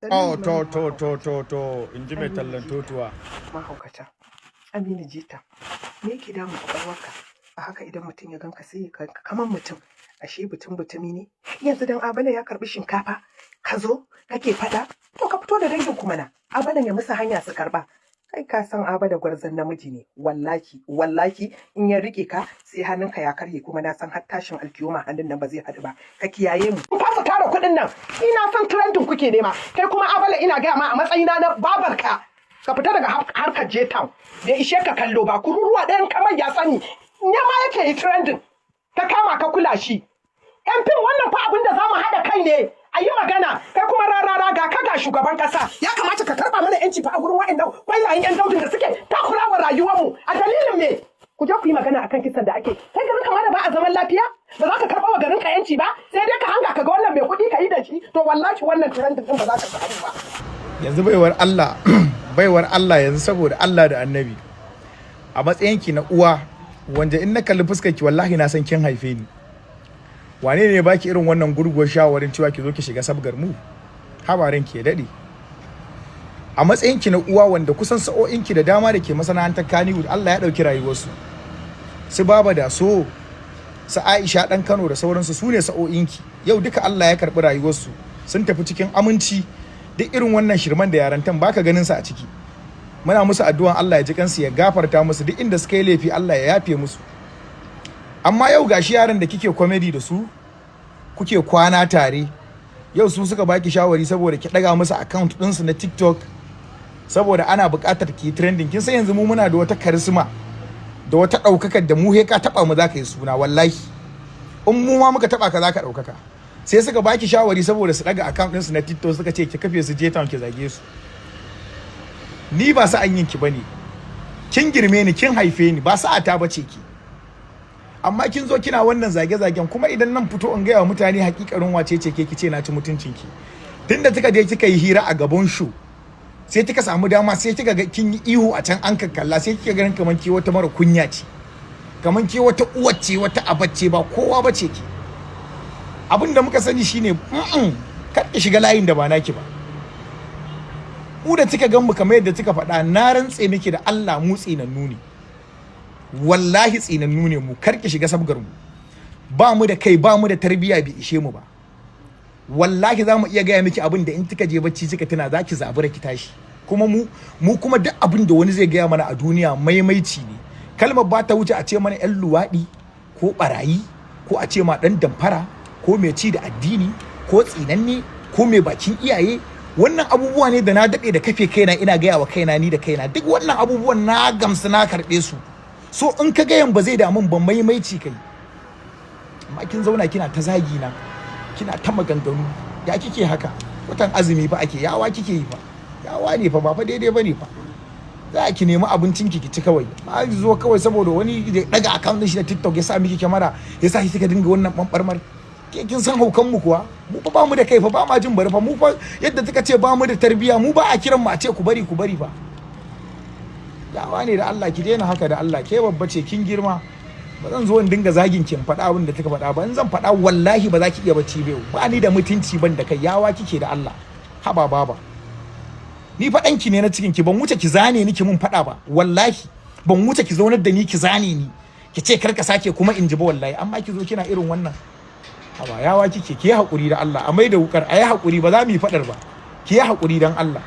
Oh, Sannan in ji mai Aminu tallan Jita, totuwa. mahaukata. Aminu Jita, me yake damun kwakwalwarka? A haka idan mutum ya ganka sai ka kamar mutum, ashe butumi ne. Yanzu dan Abala ya karbi shinkafa, ka zo kake faɗa, to ka fito da dangin ku mana. Abala ya musu hanya su karba. Kai ka san Abala gwarzon namiji ne, wallahi in ya rike ka sai hannunka ya karye kuma na san har tashin alkiyoma hannun nan ba zai haɗu ba. Ka kiyaye mu. Ku fasa tara kuɗin nan, ina son trendin kuke nema. Kai kuma Abala ina gaya ma a matsayina na babarka. Ka fita daga harkar Jtown da ishe ka kallo ba kururuwa ɗayan kamar ya sani ne ma yake yi trending ka kama ka kula shi yan fim wannan fa abin da za mu haɗa kai ne a yi magana kai kuma rarara ga shugaban ƙasa ya kamata ka karɓa mana yanci fa a gurin wa'annan kwayayen yan daudin da suke takura wa rayuwarmu a dalilin me ku je ku yi magana akan kisan da ake kai garin kama da ba a zaman lafiya ba za ka karɓa wa garin ka yanci ba sai dai ka hanga ka ga wannan mai kuɗi ka yi da shi to wallahi wannan trending din ba za ka samu ba Yanzu baiwar Allah yanzu saboda Allah da Annabi. A matsayinki na uwa wanda in na kalli fuskarki wallahi na san kin haife ni. Wane ne baki irin wannan gurguwar shawarin cewa ki zo ki shiga sabgar mu? Habarin ki ya dade. A matsayinki na uwa wanda kusan sa'o'inki da dama da ke masana'antar Kannywood Allah ya dauki rayuwarsu. Su Baba da So, su Aisha dan Kano da sauransu su ne sa'o'inki. Yau duka Allah ya karbi rayuwarsu. Sun tafi cikin aminci. Duk irin wannan shirman da yarantan baka ganin sa a ciki. Muna musu addu'an Allah ya ji kansu ya gafarta musu duk inda suka yi laifi Allah ya yafe musu. Amma yau gashi yaran da kike comedy da su kuke kwana tare. Yau su suka baki shawari saboda ki daga musu account ɗinsu na TikTok saboda ana buƙatar ki trending. Kin san yanzu mu muna da wata karisma da wata ɗaukakar da mu he ka taba mu zaka yi suna wallahi. In mu ma muka taba ka zaka ɗaukaka. Sai suka baki shawari saboda su daga account ɗinsu na TikTok suka ce ki kafe su Jtown ki zage su. Ni ba sa'an yin ki bane. Kin girme ni, kin haife ni, ba sa'ata bace ki. Amma kin zo kina wannan zage-zagen kuma idan nan fito in gaya wa mutane hakikarin wace ce ke kice na ci mutuncin ki. Tunda kika je kika yi hira a gaban show sai kika samu dama sai kika ga kin yi ihu a can an kakkalla sai kika ganin kaman ki wata mara kunya ce. Kaman ki wata uwace wata abacce ba kowa bace ki. Abin da muka sani shine kar ki shiga layin da ba naki ba. Mu da kika gan mu kamar yadda kika faɗa na rantse miki da Allah mu tsinannu ne. Wallahi tsinannu ne mu kar ki shiga sabgar mu. Ba mu da kai ba mu da tarbiyya bai ishe mu ba. Wallahi za mu iya gaya miki abin da in kika je bacci kika tuna za ki zabura ki tashi. Kuma mu kuma duk abin da wani zai gaya mana a duniya maimaici ne. Kalmar ba ta wuce a ce mana 'yan luwaɗi ko ɓarayi ko a ce ma ɗan damfara ko mai ci da addini ko tsinanne ko mai bakin iyaye wannan abubuwa ne da na daɗe da kafe kaina ina gaya wa kaina ni da kaina duk wannan abubuwan na gamsu na karɓe su so in ka gayan ba zai damun ba maimaici kai amma kin zauna kina ta zagi na kina ta maganganu ya kike haka watan azumi fa ake yawa kike yi fa yawa ne fa ba fa daidai bane fa za ki nemi abincin ki ci kawai ma zo kawai saboda wani daga account din shi na TikTok ya sa miki kyamara ya sa shi kika dinga wannan bambarmar kin san haukan mu kuwa mu ba mu da kai fa ba ma jin bari fa mu fa yadda kika ce ba mu da tarbiya mu ba a kiran mu a ce ku bari fa yawa ne da Allah ki daina haka da Allah ke babba ce kin girma ba zan zo in dinga zagin ki in faɗa abin da kika faɗa ba in zan faɗa wallahi ba za ki iya bacci ba ni da mutunci ban da kai yawa kike da Allah haba baba ni faɗan ki ne na cikin ki ban wuce ki zane ni ki mun faɗa ba wallahi ban wuce ki zaunar da ni ki zane ni ki ce kar ka sake kuma in ji ba wallahi amma ki zo kina irin wannan haba yawa kike ki yi hakuri da Allah a mai da wukar a yi hakuri ba za mu yi faɗar ba ki yi hakuri dan Allah